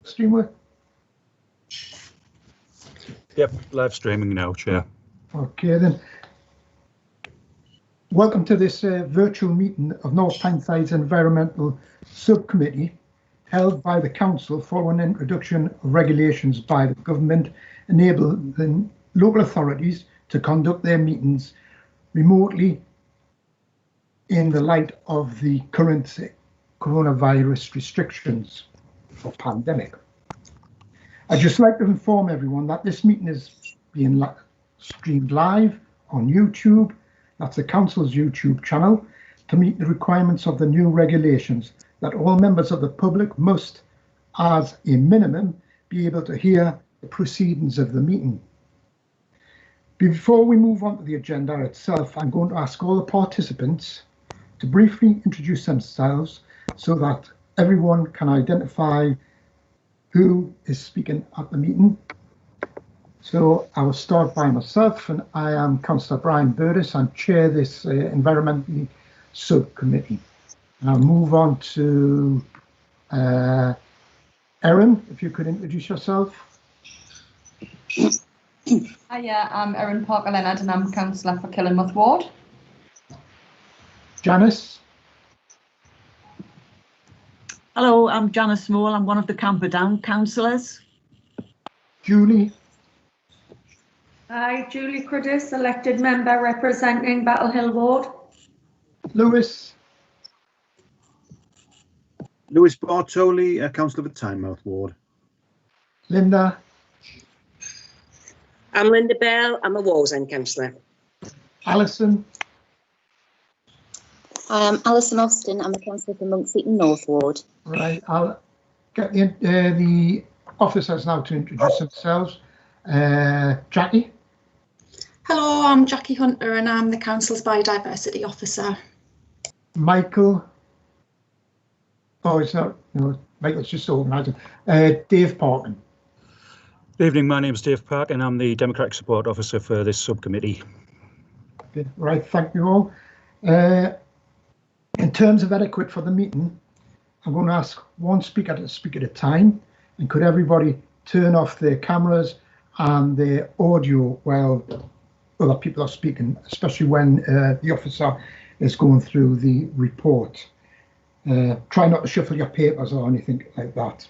Stream work? Yep, live streaming now, Chair. Okay then. Welcome to this virtual meeting of North Tynesyde's Environmental Subcommittee, held by the Council following introduction of regulations by the government enabling local authorities to conduct their meetings remotely in the light of the current coronavirus restrictions or pandemic. I'd just like to inform everyone that this meeting is being streamed live on YouTube. That's the Council's YouTube channel, to meet the requirements of the new regulations that all members of the public must, as a minimum, be able to hear the proceedings of the meeting. Before we move on to the agenda itself, I'm going to ask all the participants to briefly introduce themselves so that everyone can identify who is speaking at the meeting. So I will start by myself, and I am Councillor Brian Burtis and chair this environmental subcommittee. And I'll move on to Erin, if you could introduce yourself. Hiya, I'm Erin Parker-Leonard and I'm Councillor for Killinmouth Ward. Janice. Hello, I'm Janice Small. I'm one of the Camperdown councillors. Julie. Hi, Julie Crudis, elected member representing Battle Hill Ward. Lewis. Lewis Bartoli, Councillor for Tynemouth Ward. Linda. I'm Linda Bell, I'm a Wallsend councillor. Alison. Hi, I'm Alison Austin. I'm a councillor for Monks Eaton North Ward. Right, I'll get the officers now to introduce themselves. Jackie. Hello, I'm Jackie Hunter and I'm the Council's Biodiversity Officer. Michael. Oh, it's not, no, Michael's just organising. Dave Parkin. Good evening, my name is Dave Park and I'm the Democratic Support Officer for this subcommittee. Okay, right, thank you all. In terms of etiquette for the meeting, I'm going to ask one speaker to speak at a time, and could everybody turn off their cameras and their audio while other people are speaking, especially when the officer is going through the report. Try not to shuffle your papers or anything like that.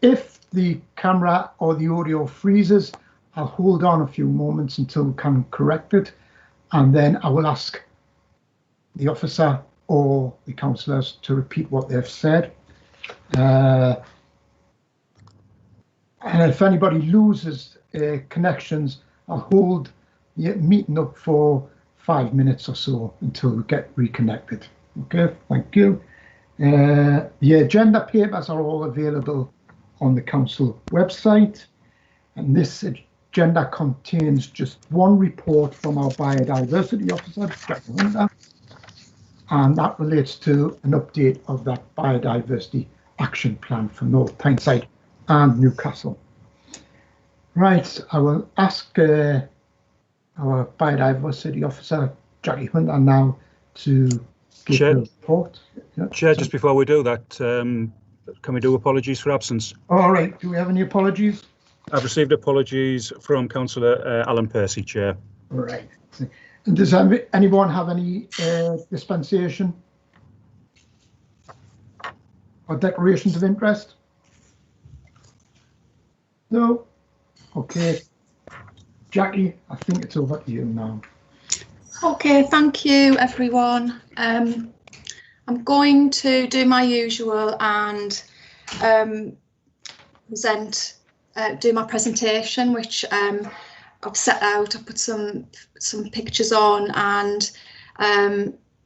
If the camera or the audio freezes, I'll hold on a few moments until we can correct it, and then I will ask the officer or the councillors to repeat what they've said. And if anybody loses connections, I'll hold the meeting up for 5 minutes or so until we get reconnected. Okay, thank you. The agenda papers are all available on the council website, and this agenda contains just one report from our biodiversity officer, Jackie Hunter, and that relates to an update of that biodiversity action plan for North Tyneside and Newcastle. Right, I will ask our biodiversity officer, Jackie Hunter, now to give the report. Yeah, Chair, just before we do that, can we do apologies for absence? All right, do we have any apologies? I've received apologies from Councillor Alan Percy, Chair. All right. And does anyone have any dispensation or declarations of interest? No? Okay. Jackie, I think it's over to you now. Okay, thank you everyone. I'm going to do my usual and do my presentation, which I've set out. I put some pictures on and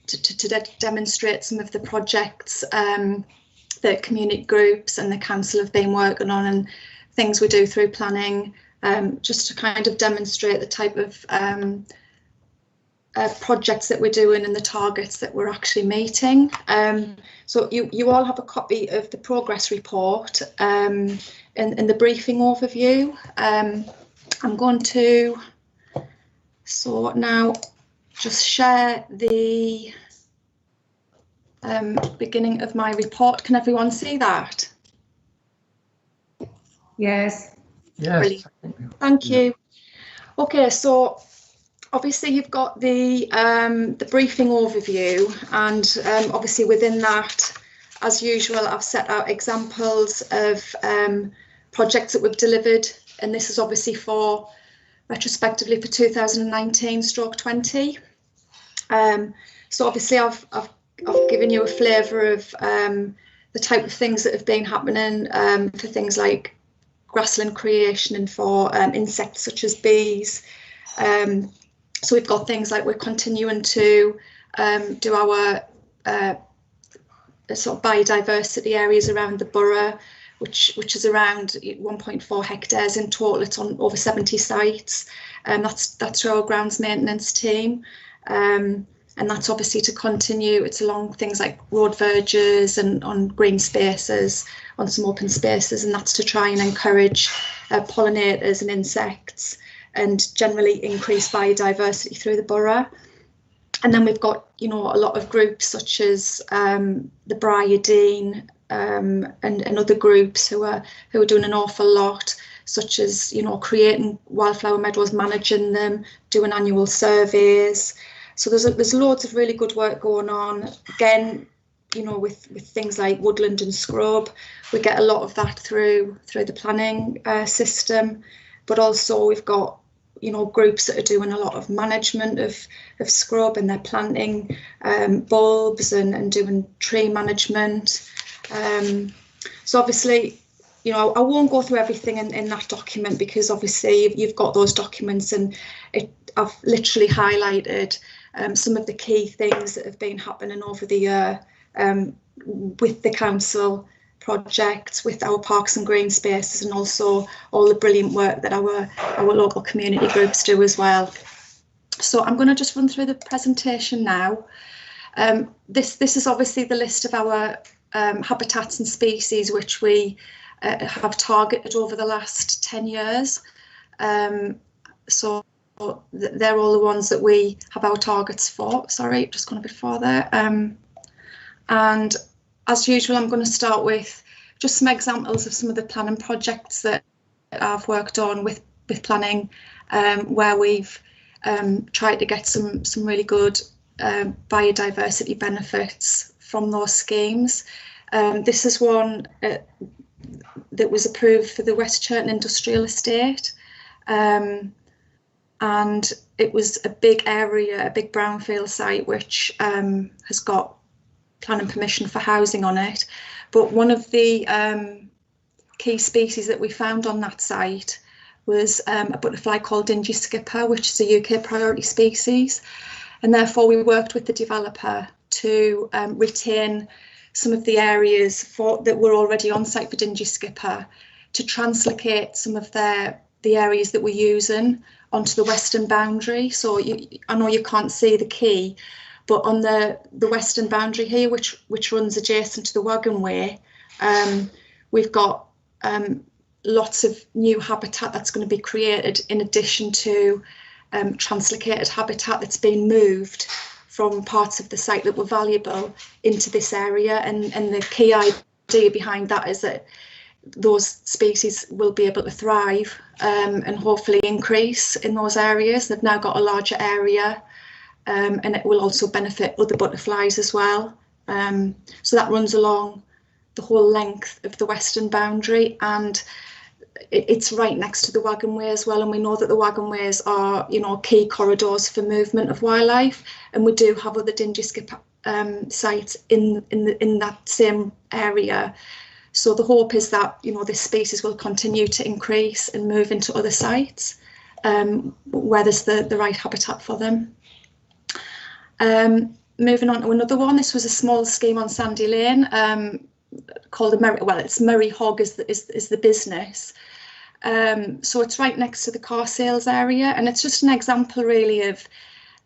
to demonstrate some of the projects that community groups and the council have been working on and things we do through planning, just to kind of demonstrate the type of projects that we're doing and the targets that we're actually meeting. So you all have a copy of the progress report in the briefing overview. I'm going to now just share the beginning of my report. Can everyone see that? Yes. Yes. Brilliant. Thank you. Okay, so obviously you've got the briefing overview, and obviously within that, as usual, I've set out examples of projects that we've delivered, and this is obviously for retrospectively for 2019/20. So obviously I've given you a flavour of the type of things that have been happening for things like grassland creation and for insects such as bees. So we've got things like we're continuing to do our sort of biodiversity areas around the borough, which is around 1.4 hectares in total. It's on over 70 sites, and that's through our grounds maintenance team. And that's obviously to continue. It's along things like road verges and on green spaces, on some open spaces, and that's to try and encourage pollinators and insects and generally increase biodiversity through the borough. And then we've got, you know, a lot of groups such as the Briardine and other groups who are doing an awful lot, such as, you know, creating Wildflower Meadows, managing them, doing annual surveys. So there's loads of really good work going on. Again, you know, with things like Woodland and scrub, we get a lot of that through the planning system, but also we've got, you know, groups that are doing a lot of management of scrub, and they're planting bulbs and doing tree management. So obviously, you know, I won't go through everything in that document, because obviously you've got those documents, and I've literally highlighted some of the key things that have been happening over the year with the council projects, with our parks and green spaces, and also all the brilliant work that our local community groups do as well. So I'm going to just run through the presentation now. This is obviously the list of our habitats and species which we have targeted over the last 10 years. So they're all the ones that we have our targets for. Sorry, just gone a bit far there. And as usual, I'm going to start with just some examples of some of the planning projects that I've worked on with planning, where we've tried to get some really good biodiversity benefits from those schemes. This is one that was approved for the West Churton Industrial Estate. And it was a big area, a big brownfield site, which has got planning permission for housing on it. But one of the key species that we found on that site was a butterfly called dingy skipper, which is a UK priority species. And therefore we worked with the developer to retain some of the areas that were already on site for dingy skipper, to translocate some of the areas that we're using onto the western boundary. So I know you can't see the key, but on the western boundary here, which runs adjacent to the Wagon Way, we've got lots of new habitat that's going to be created, in addition to translocated habitat that's been moved from parts of the site that were valuable into this area. And the key idea behind that is that those species will be able to thrive and hopefully increase in those areas. They've now got a larger area, and it will also benefit other butterflies as well. So that runs along the whole length of the western boundary, and it's right next to the Wagon Way as well. And we know that the Wagon Ways are, you know, key corridors for movement of wildlife, and we do have other dingy skipper sites in that same area. So the hope is that, you know, this species will continue to increase and move into other sites where there's the right habitat for them. Moving on to another one, this was a small scheme on Sandy Lane called it's Murray Hog is the business. So it's right next to the car sales area, and it's just an example really of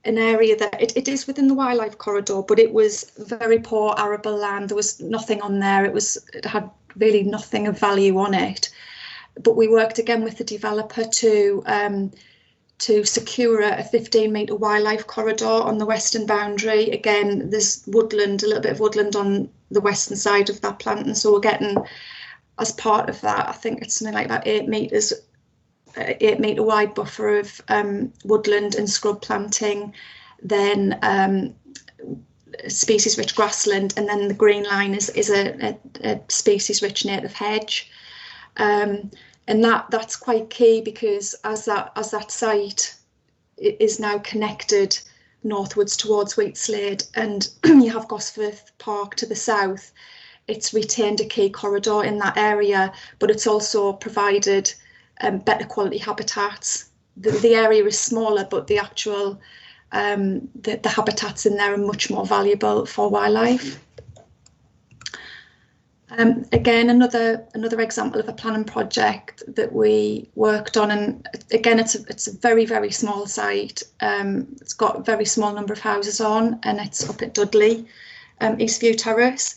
an area that it is within the wildlife corridor, but it was very poor arable land. There was nothing on there. It had really nothing of value on it. But we worked again with the developer to secure a 15-metre wildlife corridor on the western boundary. Again, there's woodland, a little bit of woodland on the western side of that planting, so we're getting as part of that, I think it's something like about 8 metres, 8 metre wide buffer of woodland and scrub planting, then species rich grassland, and then the green line is a species rich native hedge. And that's quite key, because as that site is now connected northwards towards Wheatslade, and you have Gosforth Park to the south, it's retained a key corridor in that area, but it's also provided better quality habitats. The area is smaller, but the actual the habitats in there are much more valuable for wildlife. Again, another example of a planning project that we worked on, and again, it's a very, very small site. It's got a very small number of houses on, and it's up at Dudley, Eastview Terrace.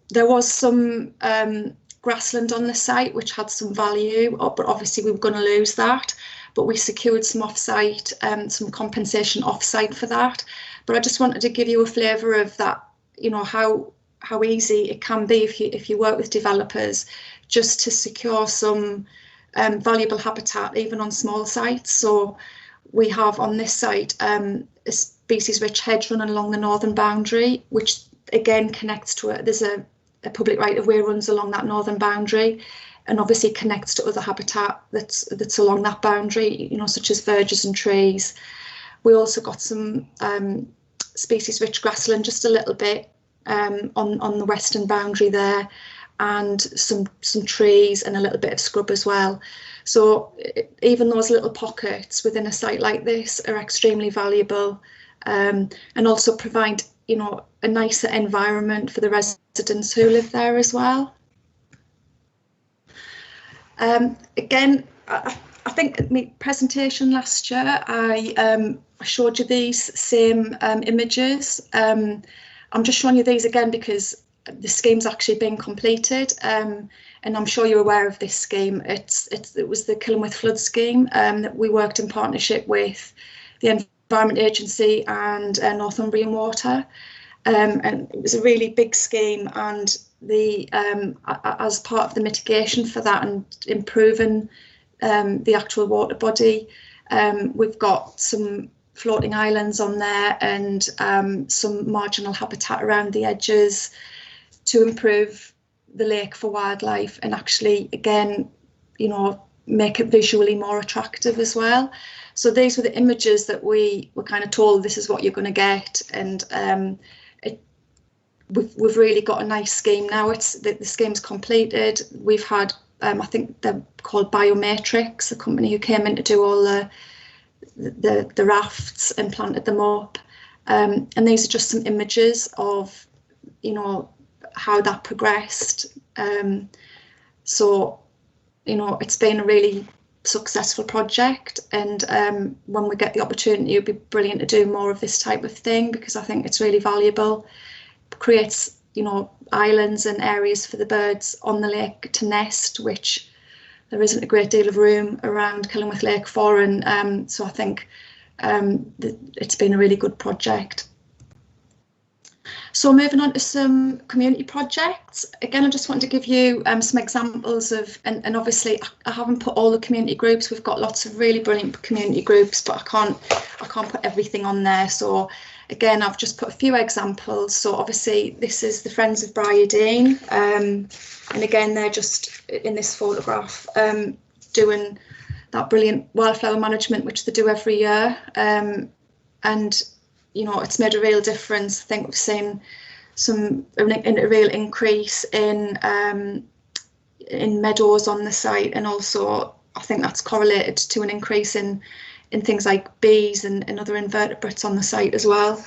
There was some grassland on the site which had some value, but obviously we were going to lose that. But we secured some off-site, some compensation off-site for that. But I just wanted to give you a flavour of that, you know, how easy it can be if you work with developers just to secure some valuable habitat, even on small sites. So we have on this site a species-rich hedge running along the northern boundary, which again connects to it. There's a public right-of-way runs along that northern boundary, and obviously connects to other habitat that's along that boundary, you know, such as verges and trees. We also got some species-rich grassland just a little bit on the western boundary there, and some trees and a little bit of scrub as well. So even those little pockets within a site like this are extremely valuable, and also provide, you know, a nicer environment for the residents who live there as well. Again, I think at my presentation last year, I showed you these same images. I'm just showing you these again because the scheme's actually been completed, and I'm sure you're aware of this scheme. It was the Killingworth Flood Scheme that we worked in partnership with the Environment Agency and Northumbrian Water, and it was a really big scheme. And the as part of the mitigation for that and improving the actual water body, we've got some floating islands on there and some marginal habitat around the edges to improve the lake for wildlife, and actually, again, you know, make it visually more attractive as well. So these were the images that we were kind of told, this is what you're going to get, and we've really got a nice scheme now. The scheme's completed. We've had, I think they're called Biomatrix, the company who came in to do all the rafts and planted them up, and these are just some images of, you know, how that progressed. So, you know, it's been a really successful project, and when we get the opportunity, it'd be brilliant to do more of this type of thing, because I think it's really valuable. It creates, you know, islands and areas for the birds on the lake to nest, which there isn't a great deal of room around Killingworth Lake for, and so I think it's been a really good project. So moving on to some community projects. Again, I just want to give you some examples of, and obviously I haven't put all the community groups. We've got lots of really brilliant community groups, but I can't put everything on there. So again, I've just put a few examples. So obviously this is the Friends of Briardine, and again, they're just in this photograph doing that brilliant wildflower management, which they do every year, and you know, it's made a real difference. I think we've seen a real increase in meadows on the site, and also I think that's correlated to an increase in things like bees and other invertebrates on the site as well.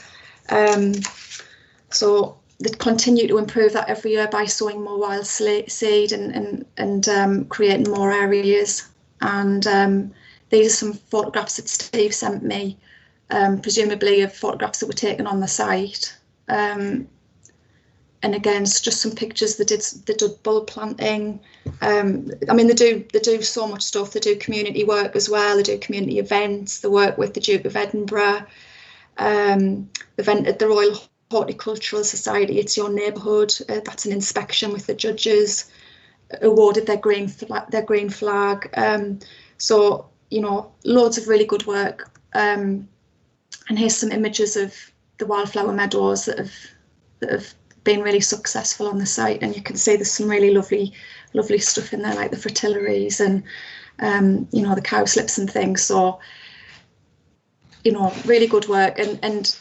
So they continue to improve that every year by sowing more wild seed and creating more areas. And these are some photographs that Steve sent me, presumably of photographs that were taken on the site. And again, it's just some pictures. They did bulb planting. I mean, they do so much stuff. They do community work as well. They do community events. They work with the Duke of Edinburgh. They've entered the Royal Horticultural Society. It's Your Neighbourhood. That's an inspection with the judges. awarded their green flag. So, you know, loads of really good work. And here's some images of the Wildflower Meadows that have been really successful on the site, and you can see there's some really lovely stuff in there, like the fritillaries and you know, the cowslips and things. So, you know, really good work. And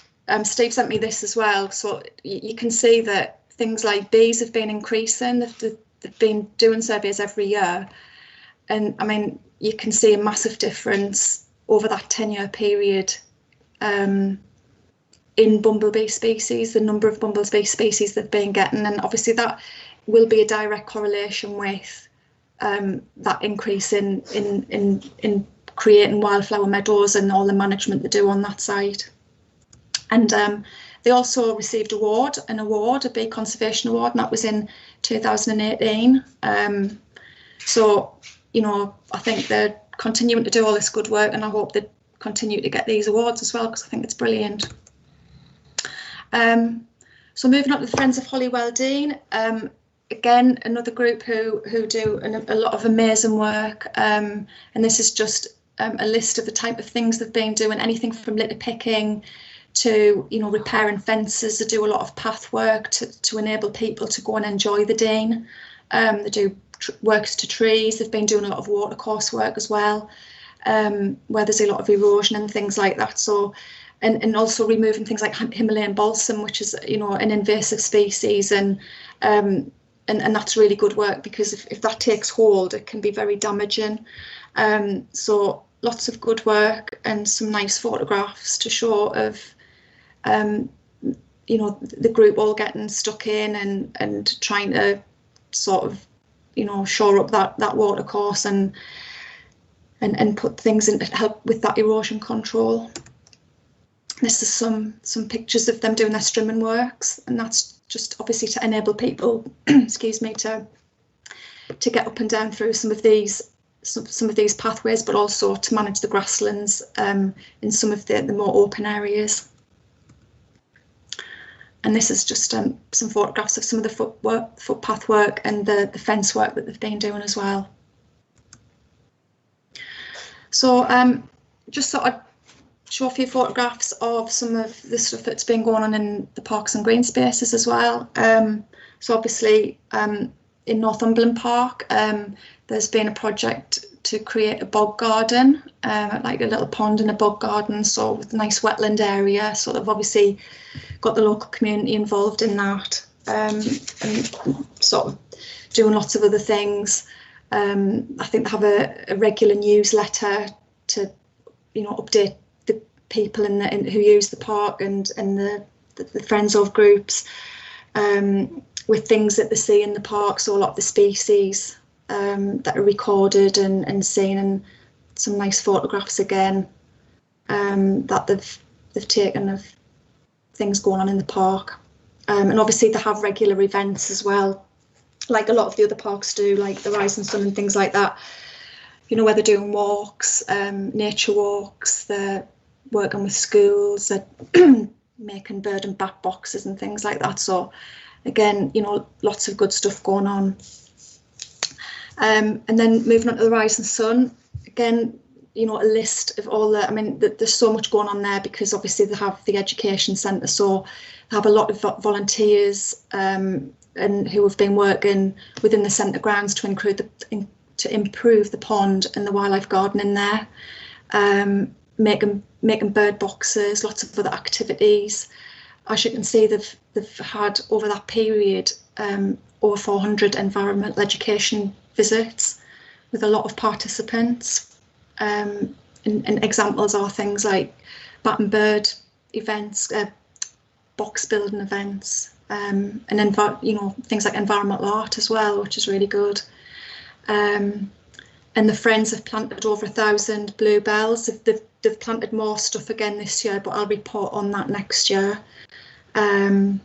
Steve sent me this as well, so you can see that things like bees have been increasing. They've been doing surveys every year, and I mean, you can see a massive difference over that 10-year period in bumblebee species, the number of bumblebee species they've been getting, and obviously that will be a direct correlation with that increase in creating wildflower meadows and all the management they do on that site. And they also received an award, a bee conservation award, and that was in 2018. So, you know, I think they're continuing to do all this good work, and I hope they continue to get these awards as well, because I think it's brilliant. So moving on to the Friends of Hollywell Dean, again, another group who do a lot of amazing work, and this is just a list of the type of things they've been doing, anything from litter picking to, you know, repairing fences. They do a lot of path work to enable people to go and enjoy the Dean. They do works to trees. They've been doing a lot of watercourse work as well, where there's a lot of erosion and things like that. So, and also removing things like Himalayan balsam, which is, you know, an invasive species, and that's really good work, because if that takes hold, it can be very damaging. So lots of good work and some nice photographs to show of, you know, the group all getting stuck in and trying to sort of, you know, shore up that watercourse and put things in to help with that erosion control. This is some pictures of them doing their strimming works, and that's just obviously to enable people, excuse me, to get up and down through some of these pathways, but also to manage the grasslands in some of the more open areas. And this is just some photographs of some of the footpath work and the fence work that they've been doing as well. So just thought I'd show a few photographs of some of the stuff that's been going on in the parks and green spaces as well. So obviously in Northumberland Park, there's been a project to create a bog garden, like a little pond and a bog garden, so with a nice wetland area. So they've obviously got the local community involved in that, and sort of doing lots of other things. I think they have a regular newsletter to, you know, update the people who use the park and the friends of groups with things that they see in the park. So a lot of the species that are recorded and seen, and some nice photographs again that they've taken of things going on in the park. And obviously they have regular events as well, like a lot of the other parks do, like the Rising Sun and things like that, you know, where they're doing walks, nature walks, they're working with schools, they're making bird and bat boxes and things like that. So again, you know, lots of good stuff going on. And then moving on to the Rising Sun, again, you know, a list of all the, I mean, there's so much going on there, because obviously they have the education centre, so they have a lot of volunteers and who have been working within the centre grounds to improve the pond and the wildlife garden in there, making bird boxes, lots of other activities. As you can see, they've had over that period over 400 environmental education visits with a lot of participants. And examples are things like bat and bird events, box building events, and you know, things like environmental art as well, which is really good. And the Friends have planted over 1,000 bluebells. They've planted more stuff again this year, but I'll report on that next year. And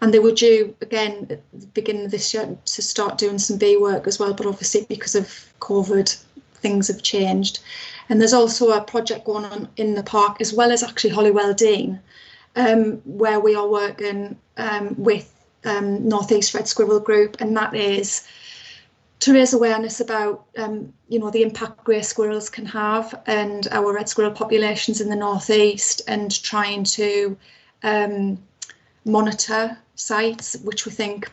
they were due again at the beginning of this year to start doing some bee work as well, but obviously because of COVID, things have changed. And there's also a project going on in the park, as well as actually Hollywell Dean, where we are working with North East Red Squirrel Group, and that is to raise awareness about, you know, the impact grey squirrels can have and our red squirrel populations in the northeast, and trying to monitor sites which we think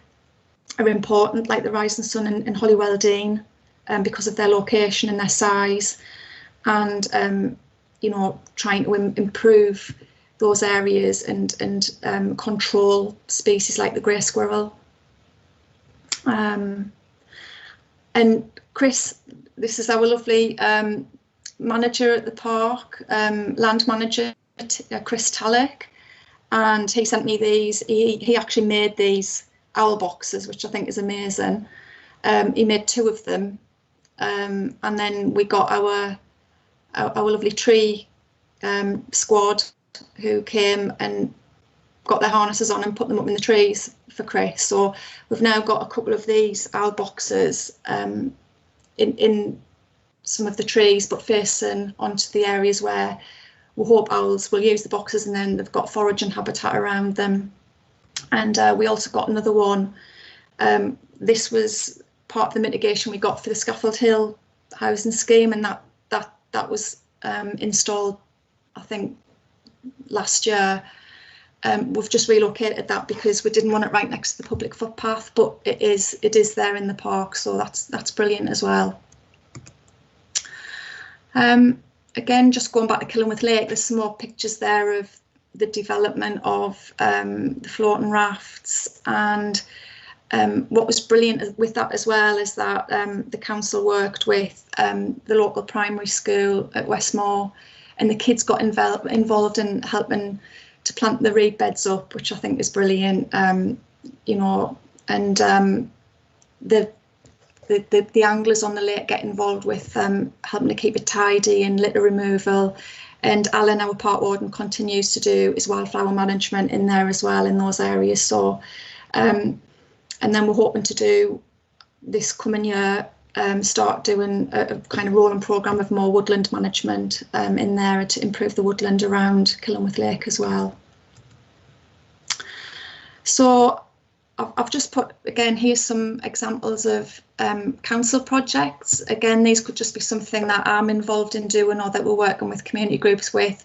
are important, like the Rising Sun and Hollywell Dean, because of their location and their size, and you know, trying to improve those areas and control species like the grey squirrel. And Chris, this is our lovely manager at the park, land manager, Chris Tallick, and he sent me these. He actually made these owl boxes, which I think is amazing. He made 2 of them, and then we got our lovely tree squad who came and got their harnesses on and put them up in the trees for Chris. So we've now got a couple of these owl boxes in some of the trees, but facing onto the areas where we hope owls will use the boxes, and then they've got forage and habitat around them. And we also got another one. This was part of the mitigation we got for the Scaffold Hill housing scheme, and that was installed, I think, last year. We've just relocated that because we didn't want it right next to the public footpath, but it is there in the park, so that's brilliant as well. Again, just going back to Killingworth Lake, there's some more pictures there of the development of the floating rafts, and what was brilliant with that as well is that the council worked with the local primary school at Westmore, and the kids got involved in helping to plant the reed beds up, which I think is brilliant. You know, and the anglers on the lake get involved with helping to keep it tidy and litter removal. And Alan, our park warden, continues to do his wildflower management in there as well in those areas. So, and then we're hoping to do this coming year, start doing a kind of rolling programme of more woodland management in there to improve the woodland around Killingworth Lake as well. So I've just put, again, here's some examples of council projects. Again, these could just be something that I'm involved in doing, or that we're working with community groups with,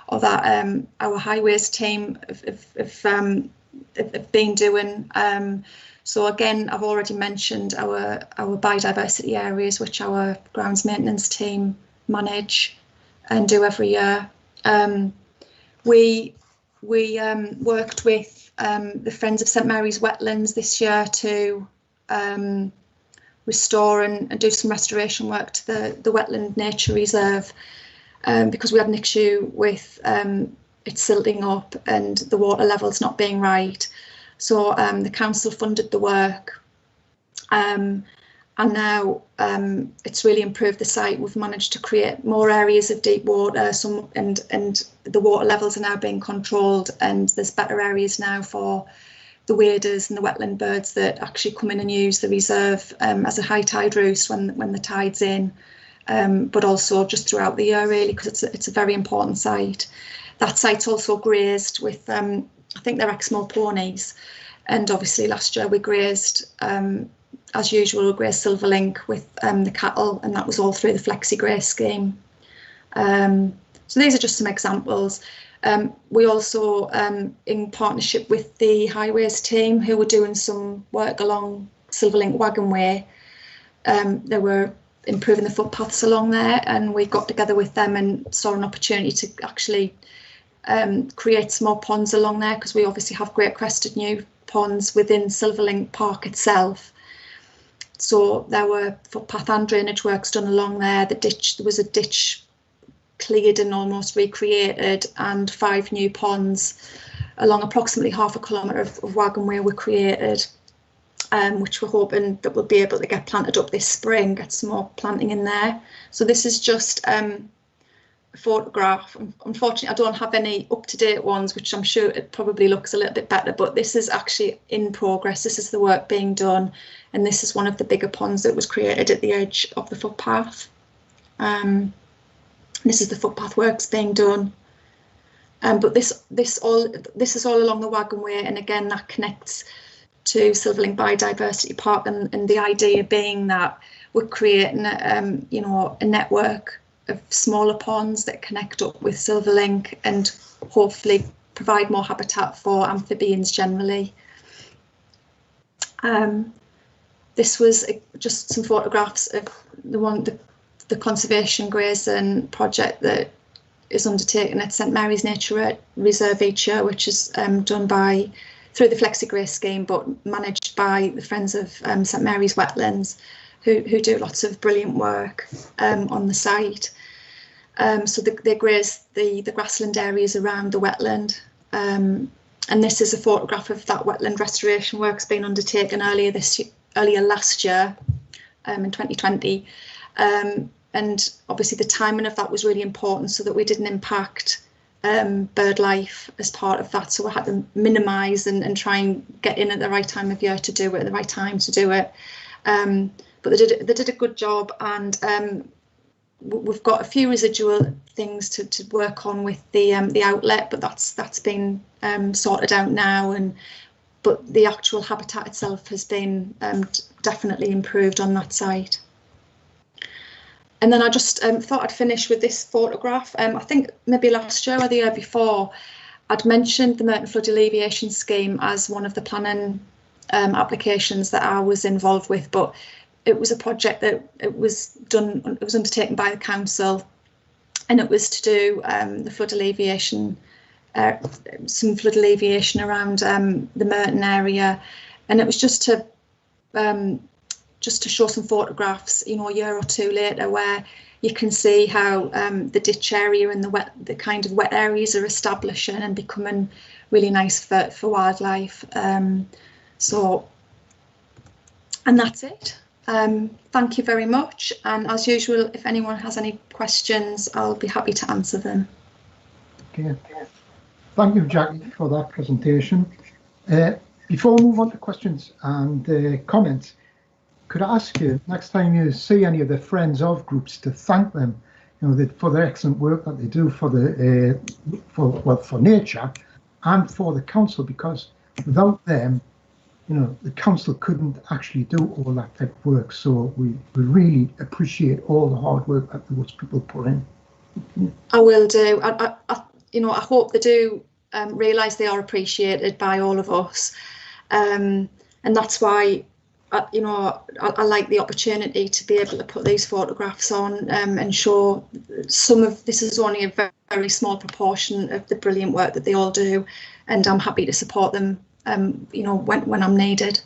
or that our highways team have been doing. So again, I've already mentioned our biodiversity areas, which our grounds maintenance team manage and do every year. We worked with the Friends of St Mary's Wetlands this year to restore and do some restoration work to the wetland nature reserve, because we had an issue with it silting up and the water levels not being right. So the council funded the work, and now it's really improved the site. We've managed to create more areas of deep water, and the water levels are now being controlled, and there's better areas now for the waders and the wetland birds that actually come in and use the reserve as a high tide roost when the tide's in, but also just throughout the year really, because it's a very important site. That site's also grazed with I think they're Exmoor ponies, and obviously last year we grazed, as usual, we grazed silverlink with the cattle, and that was all through the Flexi Graze scheme. So these are just some examples. We also, in partnership with the highways team, who were doing some work along Silverlink Wagon Way, they were improving the footpaths along there, and we got together with them and saw an opportunity to actually create small ponds along there, because we obviously have great crested new ponds within Silverlink Park itself. So there were footpath and drainage works done along there. There was a ditch cleared and almost recreated, and 5 new ponds along approximately half a kilometre of Wagon Way were created, which we're hoping that we'll be able to get planted up this spring, get some more planting in there. So this is just photograph. Unfortunately, I don't have any up-to-date ones, which I'm sure it probably looks a little bit better, but this is actually in progress. This is the work being done, and this is one of the bigger ponds that was created at the edge of the footpath. This is the footpath works being done, but this is all along the Wagon Way, and again that connects to Silverlink Biodiversity Park, and the idea being that we're creating a network of smaller ponds that connect up with Silverlink and hopefully provide more habitat for amphibians generally. This was just some photographs of the conservation grazing project that is undertaken at St Mary's Nature Reserve each year, which is done through the FlexiGraze scheme, but managed by the Friends of St Mary's Wetlands, who do lots of brilliant work on the site. So they graze the grassland areas around the wetland. And this is a photograph of that wetland restoration works being undertaken earlier last year, in 2020. And obviously the timing of that was really important so that we didn't impact bird life as part of that. So we had to minimise and try and get in at the right time of year to do it, at the right time to do it. But they did a good job, and we've got a few residual things to work on with the outlet, but that's been sorted out now. But the actual habitat itself has been definitely improved on that site. And then I just thought I'd finish with this photograph. I think maybe last year or the year before, I'd mentioned the Merton Flood Alleviation Scheme as one of the planning applications that I was involved with, but it was a project that it was undertaken by the council, and it was to do the flood alleviation, some flood alleviation around the Merton area, and it was just to show some photographs, a year or two later, where you can see how the ditch area and the kind of wet areas are establishing and becoming really nice for wildlife. And that's it. Thank you very much. And as usual, if anyone has any questions, I'll be happy to answer them. Okay. Thank you, Jackie, for that presentation. Before we move on to questions and comments, could I ask you, next time you see any of the Friends of groups, to thank them, for their excellent work that they do for nature and for the council, because without them, the council couldn't actually do all that type of work. So we really appreciate all the hard work that those people put in. I will do. I hope they do realise they are appreciated by all of us, and that's why I like the opportunity to be able to put these photographs on and show some of this. Is only a very, very small proportion of the brilliant work that they all do, and I'm happy to support them when I'm needed.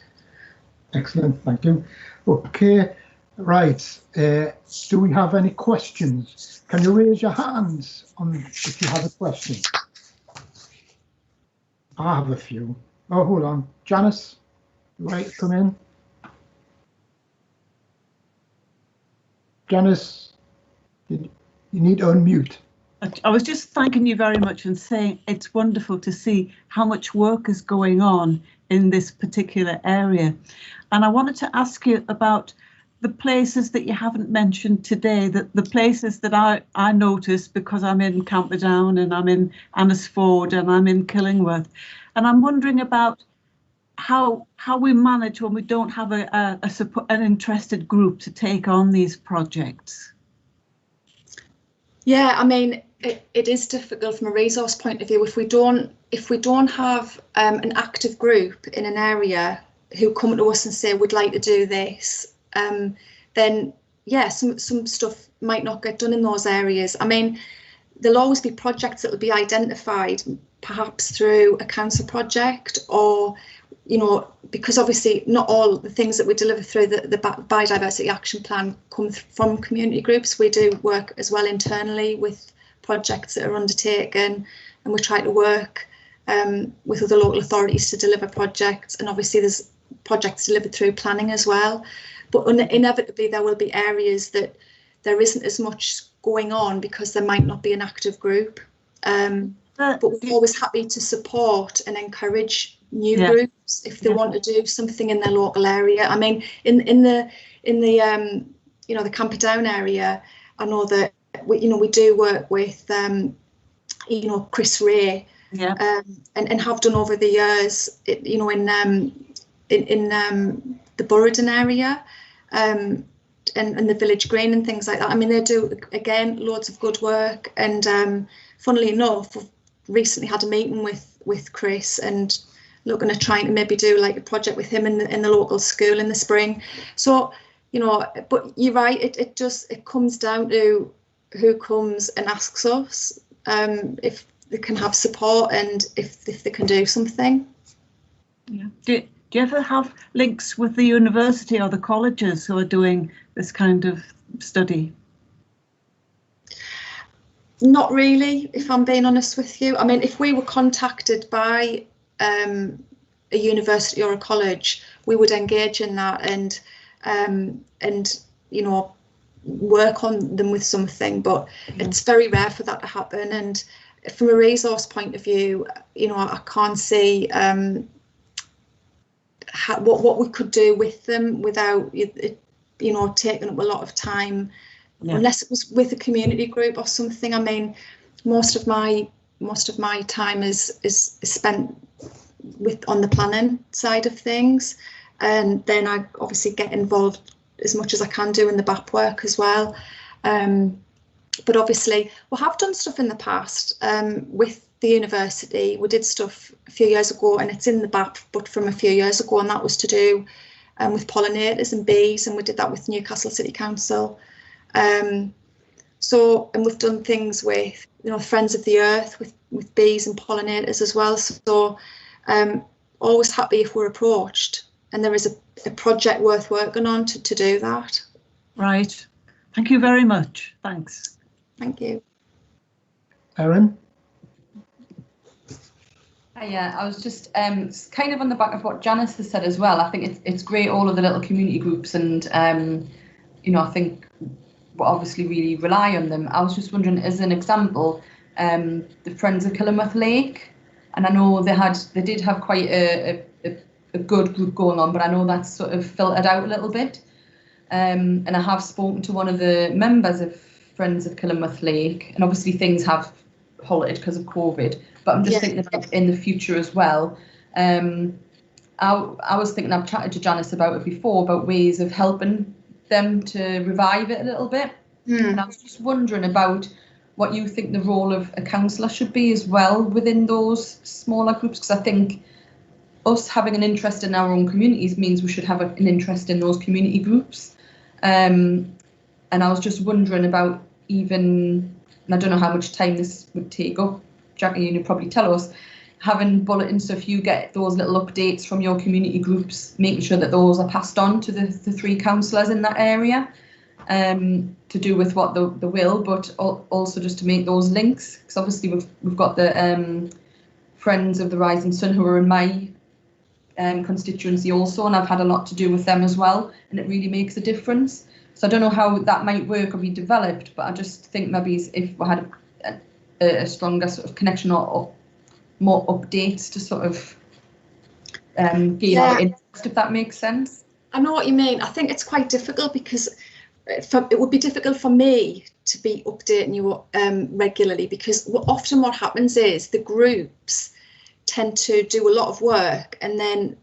Excellent, thank you. Okay, right. Do we have any questions? Can you raise your hands if you have a question? I have a few. Oh, hold on. Janice, right, come in. Janice, you need to unmute. I was just thanking you very much and saying it's wonderful to see how much work is going on in this particular area. And I wanted to ask you about the places that you haven't mentioned today, the places that I noticed, because I'm in Camperdown and I'm in Annesford and I'm in Killingworth. And I'm wondering about how we manage when we don't have an interested group to take on these projects. Yeah, I mean, it is difficult from a resource point of view. If we don't have an active group in an area who come to us and say we'd like to do this, then yeah, some stuff might not get done in those areas. I mean, there'll always be projects that will be identified, perhaps through a council project, or because obviously not all the things that we deliver through the Biodiversity Action Plan come from community groups. We do work as well internally with projects that are undertaken, and we try to work with other local authorities to deliver projects. And obviously there's projects delivered through planning as well. But inevitably there will be areas that there isn't as much going on because there might not be an active group. But we're always happy to support and encourage new groups if they want to do something in their local area. I mean, in the the Camperdown area, I know that we do work with Chris Ray, and have done over the years. In in the Burradon area, and the Village Green and things like that. I mean, they do, again, loads of good work. And funnily enough, we've recently had a meeting with Chris and looking at trying to maybe do like a project with him in the local school in the spring. So, you know, but you're right, it comes down to who comes and asks us if they can have support and if they can do something. Yeah. Do you ever have links with the university or the colleges who are doing this kind of study? Not really, if I'm being honest with you. I mean, if we were contacted by a university or a college, we would engage in that and you know, work on them with something, but it's very rare for that to happen. And from a resource point of view, you know, I can't see what we could do with them without it, you know, taking up a lot of time. Yeah. Unless it was with a community group or something. I mean, most of my time is spent on the planning side of things, and then I obviously get involved as much as I can do in the BAP work as well. But obviously we have done stuff in the past with the university. We did stuff a few years ago, and it's in the BAP, but from a few years ago, and that was to do with pollinators and bees, and we did that with Newcastle City Council. So, and we've done things with, you know, Friends of the Earth with bees and pollinators as well. So always happy if we're approached and there is a project worth working on to do that. Right. Thank you very much. Thanks. Thank you. Erin? Yeah, I was just kind of on the back of what Janice has said as well. I think it's great, all of the little community groups, and you know, I think we obviously really rely on them. I was just wondering, as an example, the Friends of Killamouth Lake, and I know they did have quite a good group going on, but I know that's sort of filtered out a little bit. And I have spoken to one of the members of Friends of Killamouth Lake, and obviously things have halted because of COVID, but I'm just thinking about in the future as well. I was thinking, I've chatted to Janice about it before, about ways of helping them to revive it a little bit. And I was just wondering about what you think the role of a councillor should be as well within those smaller groups, because I think us having an interest in our own communities means we should have an interest in those community groups. And I was just wondering about even, and I don't know how much time this would take up, Jackie, you'd probably tell us, having bulletins, so if you get those little updates from your community groups, making sure that those are passed on to the three councillors in that area, to do with what the will, but also just to make those links, because obviously we've got the Friends of the Rising Sun who are in my constituency also, and I've had a lot to do with them as well, and it really makes a difference. So I don't know how that might work or be developed, but I just think maybe if we had a stronger sort of connection or more updates to sort of gain our interest, if that makes sense. I know what you mean. I think it's quite difficult because it would be difficult for me to be updating you regularly, because often what happens is the groups tend to do a lot of work, and then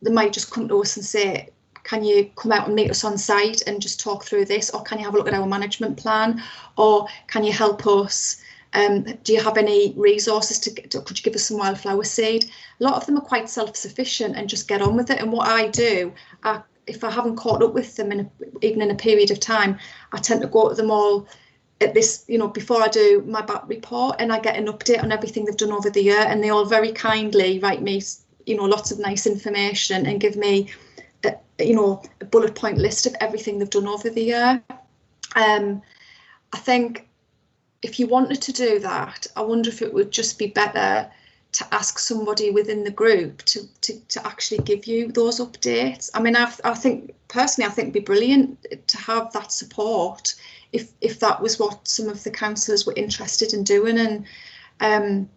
they might just come to us and say, can you come out and meet us on site and just talk through this, or can you have a look at our management plan, or can you help us, do you have any resources could you give us some wildflower seed? A lot of them are quite self-sufficient and just get on with it. And what I do, if I haven't caught up with them even in a period of time, I tend to go to them all at this, you know, before I do my BAP report, and I get an update on everything they've done over the year, and they all very kindly write me, you know, lots of nice information and give me, you know, a bullet point list of everything they've done over the year. I think if you wanted to do that, I wonder if it would just be better to ask somebody within the group to actually give you those updates. I mean, I think personally, I think it'd be brilliant to have that support if that was what some of the councillors were interested in doing. And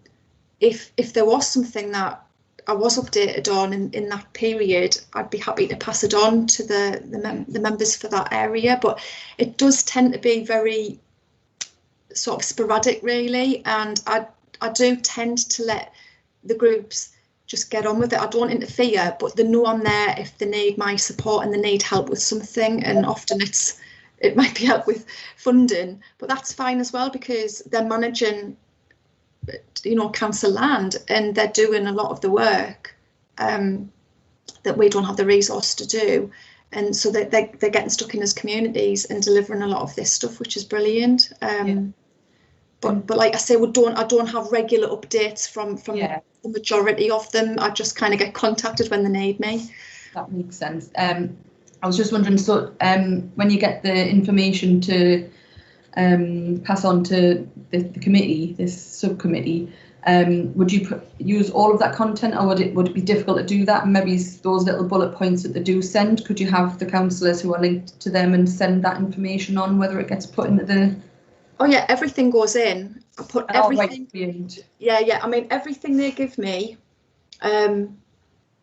if there was something that I was updated on in that period, I'd be happy to pass it on to the members for that area. But it does tend to be very sort of sporadic, really, and I do tend to let the groups just get on with it. I don't interfere, but they know I'm there if they need my support and they need help with something. And often it might be help with funding, but that's fine as well, because they're managing, council land, and they're doing a lot of the work that we don't have the resource to do. And so they're getting stuck in as communities and delivering a lot of this stuff, which is brilliant. But like I say, I don't have regular updates from the majority of them. I just kind of get contacted when they need me. That makes sense. I was just wondering, so when you get the information to pass on to the committee, this subcommittee, would you use all of that content, or would it be difficult to do that? And maybe those little bullet points that they do send, could you have the councillors who are linked to them and send that information on, whether it gets put into the... Oh yeah, everything goes in. I put everything. Right. Yeah. I mean, everything they give me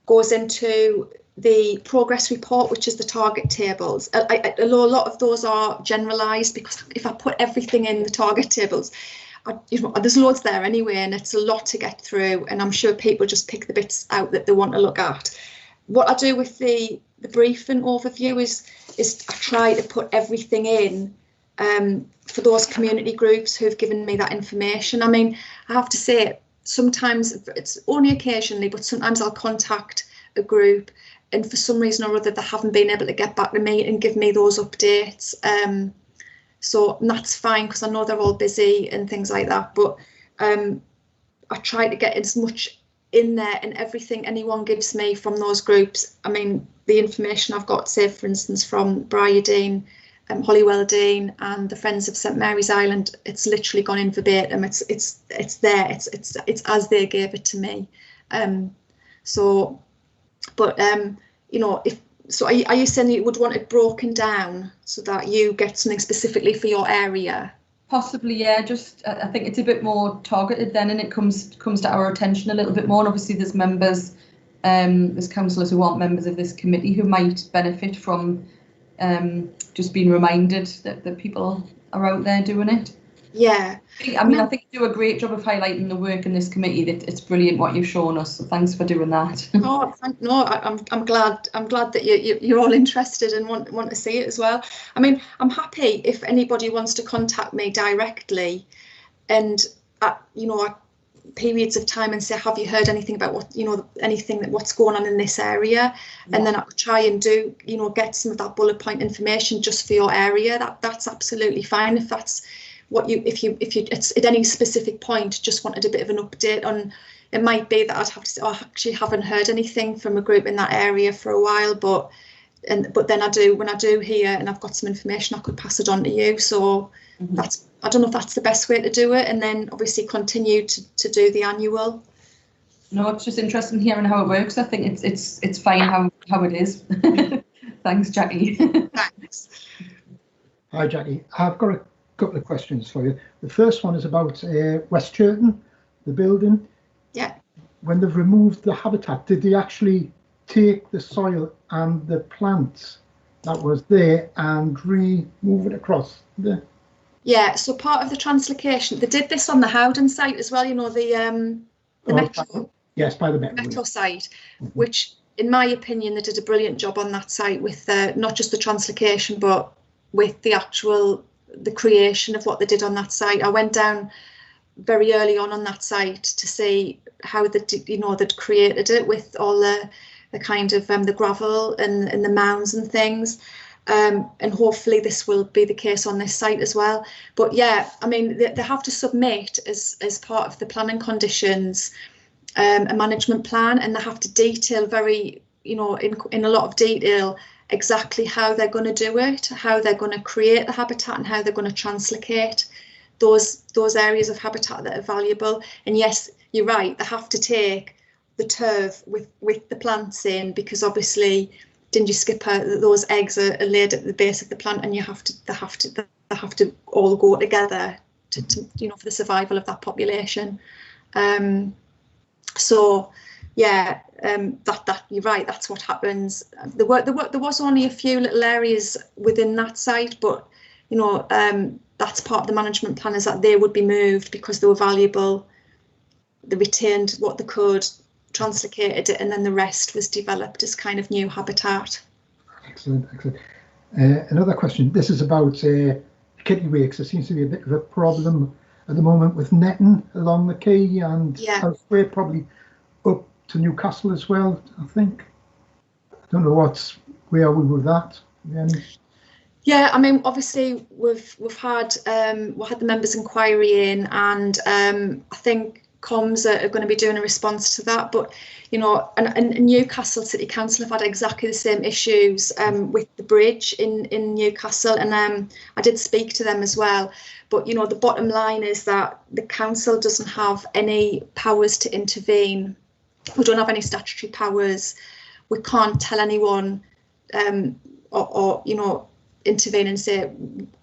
goes into the progress report, which is the target tables. A lot of those are generalised, because if I put everything in the target tables, there's loads there anyway, and it's a lot to get through. And I'm sure people just pick the bits out that they want to look at. What I do with the briefing overview is I try to put everything in for those community groups who've given me that information. I mean, I have to say, sometimes, it's only occasionally, but sometimes I'll contact a group, and for some reason or other they haven't been able to get back to me and give me those updates. So that's fine, because I know they're all busy and things like that, but I try to get as much in there, and everything anyone gives me from those groups. I mean, the information I've got, say for instance from Briardine, Hollywell Dean and the Friends of St Mary's Island, it's literally gone in verbatim. It's there. It's as they gave it to me. Are you saying you would want it broken down so that you get something specifically for your area? Possibly, yeah. Just I think it's a bit more targeted then, and it comes to our attention a little bit more. And obviously, there's members, there's councillors who aren't members of this committee who might benefit from just being reminded that people are out there doing it. Yeah. I think you do a great job of highlighting the work in this committee. That it's brilliant what you've shown us. So thanks for doing that. I'm glad that you're all interested and want to see it as well. I mean, I'm happy if anybody wants to contact me directly, and at periods of time, and say, have you heard anything about what's going on in this area? Yeah. And then I'll try and do get some of that bullet point information just for your area. That's absolutely fine. If that's what if it's at any specific point just wanted a bit of an update on, it might be that I'd have to say, I actually haven't heard anything from a group in that area for a while, but then when I do hear and I've got some information, I could pass it on to you. So I don't know if that's the best way to do it, and then obviously continue to do the annual. No, it's just interesting hearing how it works. I think it's fine how it is. Thanks, Jackie. Thanks. Hi, Jackie. I've got a couple of questions for you. The first one is about West Churton, the building. Yeah. When they've removed the habitat, did they actually take the soil and the plants that was there and remove it across the... Yeah, so part of the translocation, they did this on the Howden site as well, the Metro. Yes, by the Metro site, which in my opinion, they did a brilliant job on that site with not just the translocation, but with the creation of what they did on that site. I went down very early on that site to see how they'd created it with all the kind of the gravel and the mounds and things. And hopefully this will be the case on this site as well. But yeah, I mean, they have to submit as part of the planning conditions a management plan, and they have to detail very, in a lot of detail exactly how they're going to do it, how they're going to create the habitat, and how they're going to translocate those areas of habitat that are valuable. And yes, you're right, they have to take the turf with the plants in, because obviously dingy skipper, those eggs are laid at the base of the plant, and they have to all go together to for the survival of that population. So yeah, that you're right, that's what happens. There was only a few little areas within that site, but that's part of the management plan, is that they would be moved because they were valuable. They retained what they could. translocated it, and then the rest was developed as kind of new habitat. Excellent, excellent. Another question. This is about kittiwakes. There seems to be a bit of a problem at the moment with netting along the quay and elsewhere, probably up to Newcastle as well, I think. I don't know where are we with that? Yeah, I mean, obviously we've had the members' inquiry in, and I think comms are going to be doing a response to that. But you know, and Newcastle City Council have had exactly the same issues with the bridge in Newcastle, and I did speak to them as well. But you know, the bottom line is that the council doesn't have any powers to intervene. We don't have any statutory powers. We can't tell anyone or you know, intervene and say,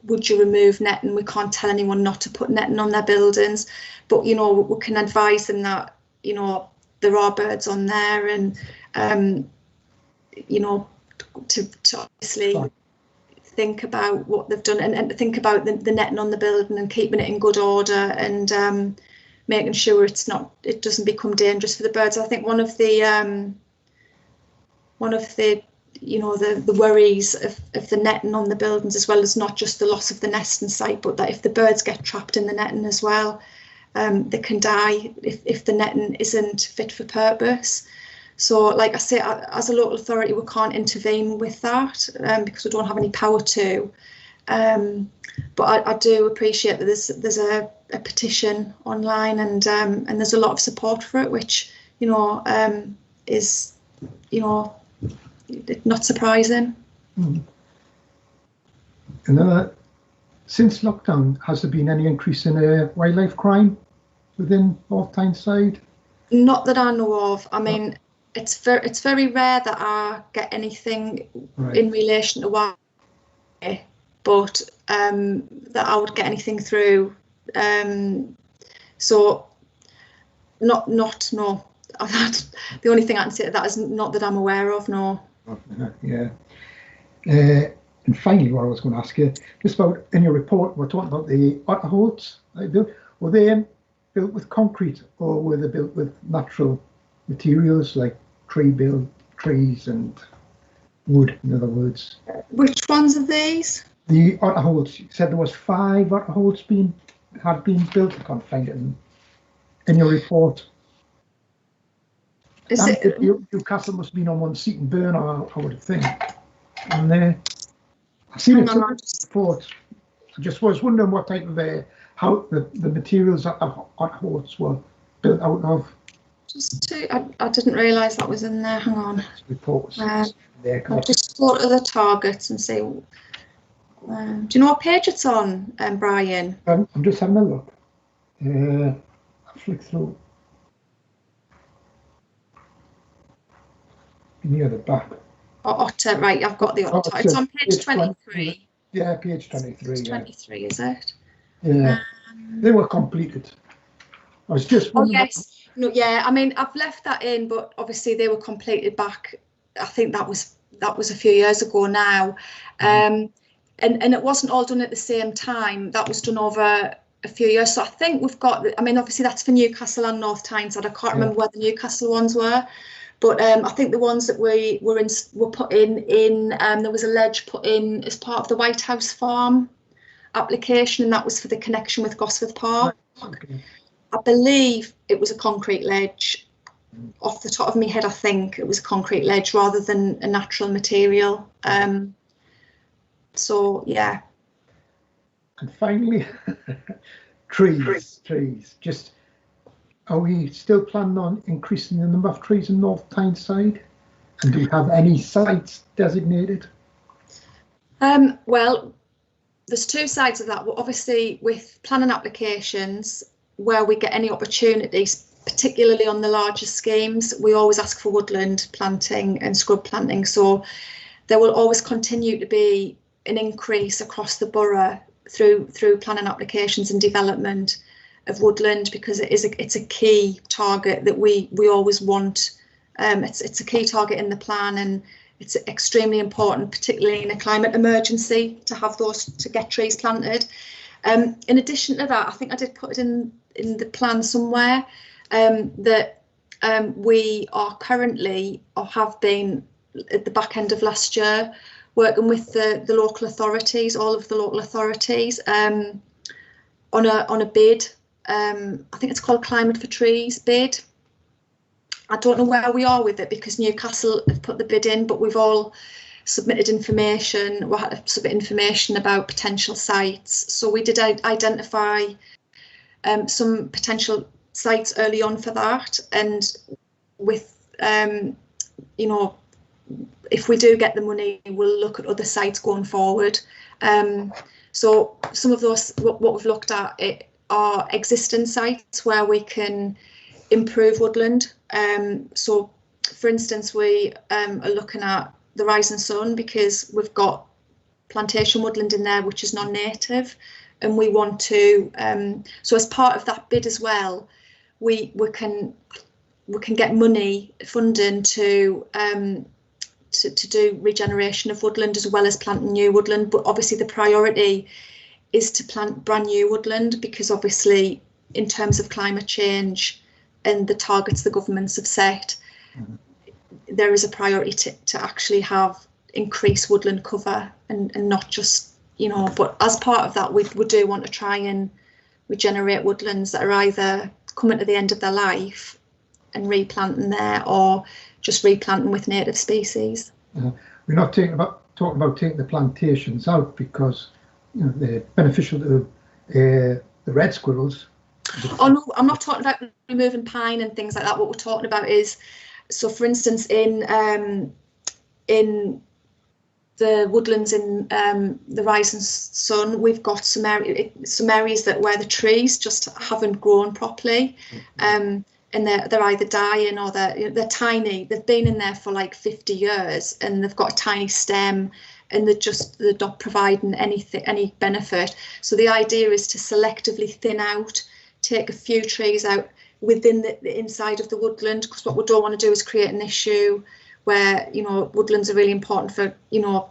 would you remove netting? We can't tell anyone not to put netting on their buildings, but you know, we can advise them that, you know, there are birds on there, and you know, to obviously think about what they've done, and think about the netting on the building and keeping it in good order, and making sure it doesn't become dangerous for the birds. I think one of the you know, the worries of the netting on the buildings as well is not just the loss of the nesting site, but that if the birds get trapped in the netting as well, they can die if the netting isn't fit for purpose. So like I say, as a local authority, we can't intervene with that because we don't have any power to. But I do appreciate that there's a petition online, and there's a lot of support for it, which, you know, is, you know, not surprising. And since lockdown, has there been any increase in wildlife crime within North Tyneside? Not that I know of. I mean, it's very rare that I get anything in relation to wildlife, but that I would get anything through. So not no. The only thing I can say to that is not that I'm aware of. No. Yeah. And finally, what I was going to ask you, just about in your report, we're talking about the otter holes they built. Were they built with concrete, or were they built with natural materials like trees and wood, in other words? Which ones are these? The otter holes. You said there was 5 otter holes had been built. I can't find it in your report. Is it? Newcastle must have been on one seat and burn, I would think. And I've seen it in the report. I just was wondering what type of how the materials that otter holes were built out of. I didn't realise that was in there. Hang on. Reports. I'll just go to the targets and see. Do you know what page it's on, Brian? I'm just having a look. I'll flick through. Near the back. Otter, right, I've got the otter. It's on page 23. Yeah, page 23. Page 23, is it? Yeah. They were completed. I was just wondering. Oh, yes. No, yeah, I mean, I've left that in, but obviously they were completed back, I think that was a few years ago now. And it wasn't all done at the same time. That was done over a few years. So I think we've got, I mean, obviously that's for Newcastle and North Tyneside. I can't remember where the Newcastle ones were. But I think the ones that were put in there was a ledge put in as part of the White House Farm application, and that was for the connection with Gosforth Park. Okay. I believe it was a concrete ledge. Off the top of my head, I think it was a concrete ledge rather than a natural material. So yeah. And finally, trees. Just. Are we still planning on increasing the number of trees in North Tyneside? And do we have any sites designated? Well, there's 2 sides of that. Well, obviously, with planning applications, where we get any opportunities, particularly on the larger schemes, we always ask for woodland planting and scrub planting. So there will always continue to be an increase across the borough through planning applications and development of woodland, because it's a key target that we always want. It's a key target in the plan, and it's extremely important, particularly in a climate emergency, to have to get trees planted. In addition to that, I think I did put it in the plan somewhere, that we are currently, or have been at the back end of last year, working with the local authorities, all of the local authorities, on a bid. I think it's called Climate for Trees bid. I don't know where we are with it because Newcastle have put the bid in, but we've all submitted information. We had to submit information about potential sites. So we did identify some potential sites early on for that. And with, you know, if we do get the money, we'll look at other sites going forward. So some of those, what we've looked at are existing sites where we can improve woodland. So for instance, we are looking at the Rising Sun because we've got plantation woodland in there which is non-native, and we want to, so as part of that bid as well, we can get money funding to do regeneration of woodland as well as planting new woodland. But obviously the priority is to plant brand new woodland, because obviously in terms of climate change and the targets the governments have set, there is a priority to actually have increased woodland cover and not just, you know, but as part of that we do want to try and regenerate woodlands that are either coming to the end of their life and replanting there, or just replanting with native species. We're not talking about taking the plantations out because, you know, they're beneficial to the red squirrels. Oh no, I'm not talking about removing pine and things like that. What we're talking about is, so for instance, in the woodlands in the Rising Sun, we've got some areas that where the trees just haven't grown properly, and they're either dying or they're tiny. They've been in there for like 50 years and they've got a tiny stem, and they're not providing any benefit. So the idea is to selectively thin out, take a few trees out within the inside of the woodland, because what we don't want to do is create an issue where, you know, woodlands are really important for, you know,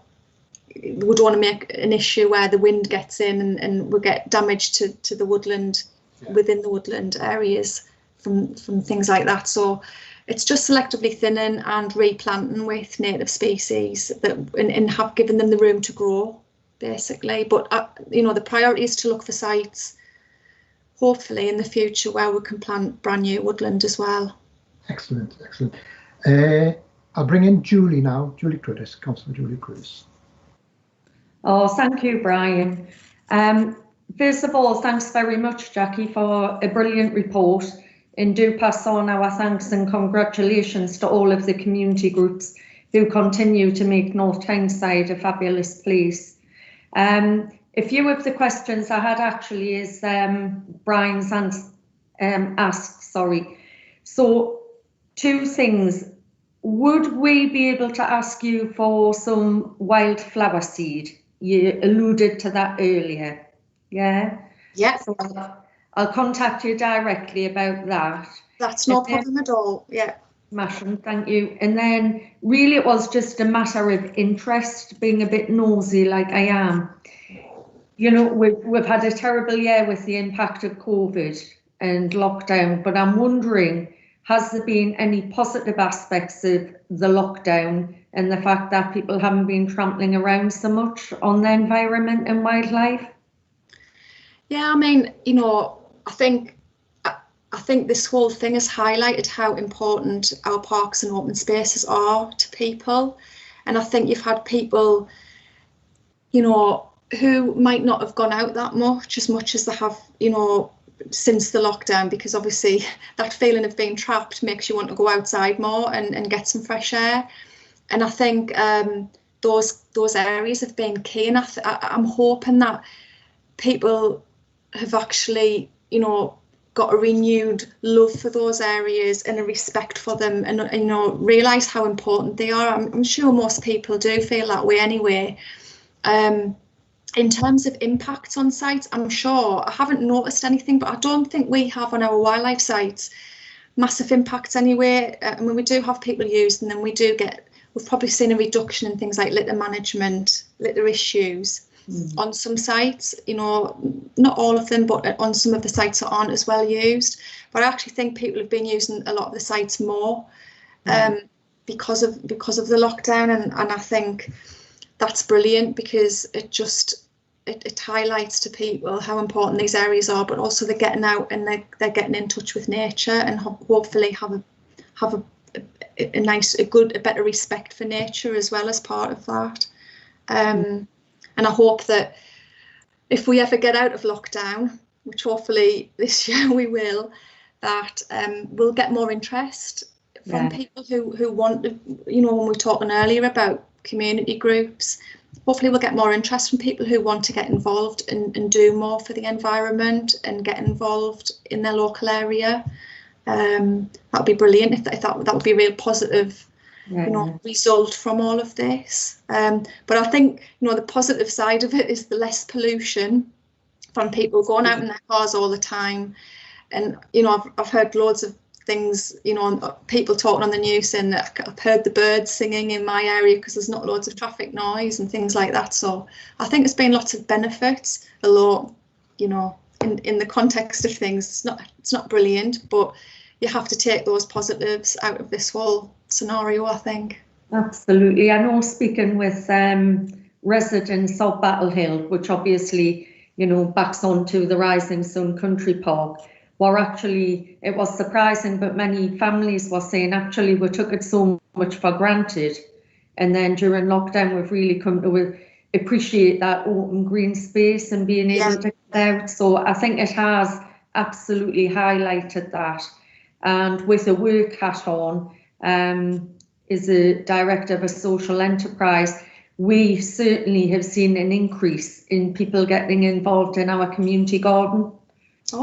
we don't want to make an issue where the wind gets in and we get damage to the woodland, within the woodland areas from things like that. So it's just selectively thinning and replanting with native species that and have given them the room to grow, basically. But you know, the priority is to look for sites, hopefully in the future, where we can plant brand new woodland as well. Excellent, excellent. I'll bring in Julie now. Julie Crudis, Councillor Julie Crudis. Oh, thank you, Brian. First of all, thanks very much, Jackie, for a brilliant report, and do pass on our thanks and congratulations to all of the community groups who continue to make North Tyneside a fabulous place. A few of the questions I had actually is Brian's asked, sorry. So 2 things. Would we be able to ask you for some wildflower seed? You alluded to that earlier. Yeah? Yeah. So I'll contact you directly about that. That's no problem at all. Yeah. Smashing, thank you. And then really it was just a matter of interest, being a bit nosy like I am. You know, we've had a terrible year with the impact of COVID and lockdown, but I'm wondering, has there been any positive aspects of the lockdown and the fact that people haven't been trampling around so much on the environment and wildlife? Yeah, I mean, you know, I think this whole thing has highlighted how important our parks and open spaces are to people. And I think you've had people, you know, who might not have gone out that much as they have, you know, since the lockdown, because obviously that feeling of being trapped makes you want to go outside more and get some fresh air. And I think those areas have been key, and I'm hoping that people have actually, you know, got a renewed love for those areas and a respect for them, and you know, realise how important they are. I'm sure most people do feel that way anyway. In terms of impacts on sites, I'm sure I haven't noticed anything, but I don't think we have on our wildlife sites massive impacts anyway. I mean, we do have people using them. We've probably seen a reduction in things like litter management, litter issues, on some sites, you know, not all of them, but on some of the sites that aren't as well used. But I actually think people have been using a lot of the sites more because of the lockdown, and I think that's brilliant, because it highlights to people how important these areas are, but also they're getting out and they're getting in touch with nature, and hopefully have a better respect for nature as well as part of that. And I hope that if we ever get out of lockdown, which hopefully this year we will, that we'll get more interest from people who want to, you know, when we were talking earlier about community groups, hopefully we'll get more interest from people who want to get involved and do more for the environment and get involved in their local area. That would be brilliant if that would be a real positive result from all of this. But I think, you know, the positive side of it is the less pollution from people going out in their cars all the time. And, you know, I've heard loads of things, you know, people talking on the news saying that I've heard the birds singing in my area because there's not loads of traffic noise and things like that. So I think there's been lots of benefits, although, you know, in the context of things, it's not brilliant, but you have to take those positives out of this whole scenario, I think. Absolutely. I know, speaking with residents of Battle Hill, which obviously, you know, backs onto the Rising Sun Country Park, it was surprising, but many families were saying actually we took it so much for granted, and then during lockdown we've really come to appreciate that open green space and being able to get out. So I think it has absolutely highlighted that. And with a work hat on, as a director of a social enterprise, we certainly have seen an increase in people getting involved in our community garden.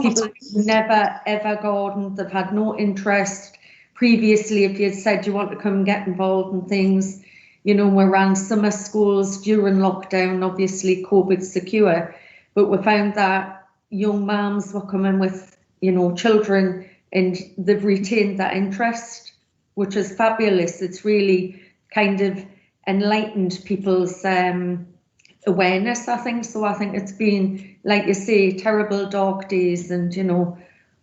People who've never ever gardened, they've had no interest. Previously, if you had said you want to come and get involved in things, you know, we ran summer schools during lockdown, obviously COVID secure, but we found that young mums were coming with, you know, children, and they've retained that interest, which is fabulous. It's really kind of enlightened people's awareness, I think. So I think it's been, like you say, terrible dark days, and, you know,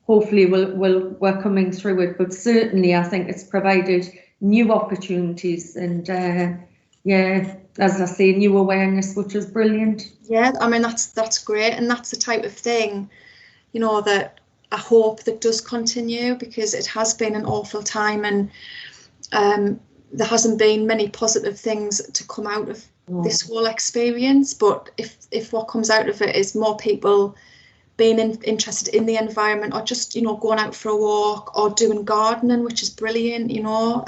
hopefully we're coming through it. But certainly I think it's provided new opportunities and, as I say, new awareness, which is brilliant. Yeah, I mean, that's great. And that's the type of thing, you know, that I hope that does continue, because it has been an awful time, and there hasn't been many positive things to come out of this whole experience. But if what comes out of it is more people being interested in the environment, or just, you know, going out for a walk or doing gardening, which is brilliant, you know,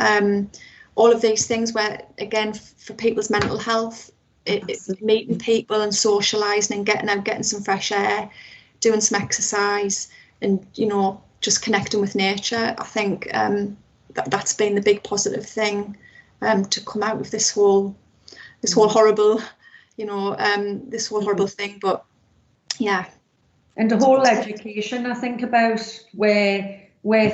all of these things where, again, for people's mental health, it's meeting people and socialising and getting out, getting some fresh air, doing some exercise, and, you know, just connecting with nature. I think that's been the big positive thing to come out of this whole horrible, you know, this whole horrible thing. But yeah. And the whole education, I think, about where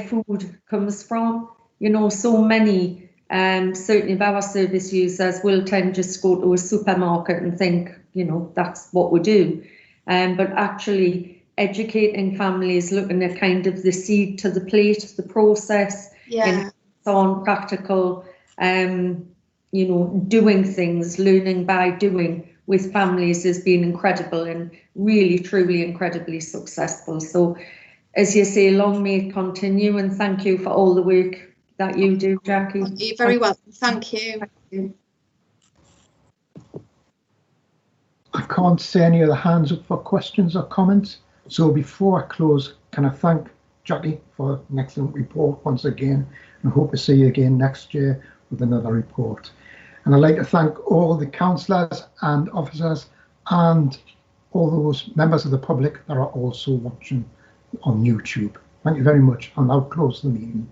food comes from. You know, so many, certainly of our service users will tend to just go to a supermarket and think, you know, that's what we do. But actually educating families, looking at kind of the seed to the plate, the process, and on practical, you know, doing things, learning by doing with families has been incredible and really, truly incredibly successful. So, as you say, long may it continue, and thank you for all the work that you do, Jackie. You're very welcome. Thank you. Thank you. I can't see any other hands up for questions or comments. So before I close, can I thank Jackie for an excellent report once again, and I hope to see you again next year with another report. And I'd like to thank all the councillors and officers and all those members of the public that are also watching on YouTube. Thank you very much. I'll now close the meeting.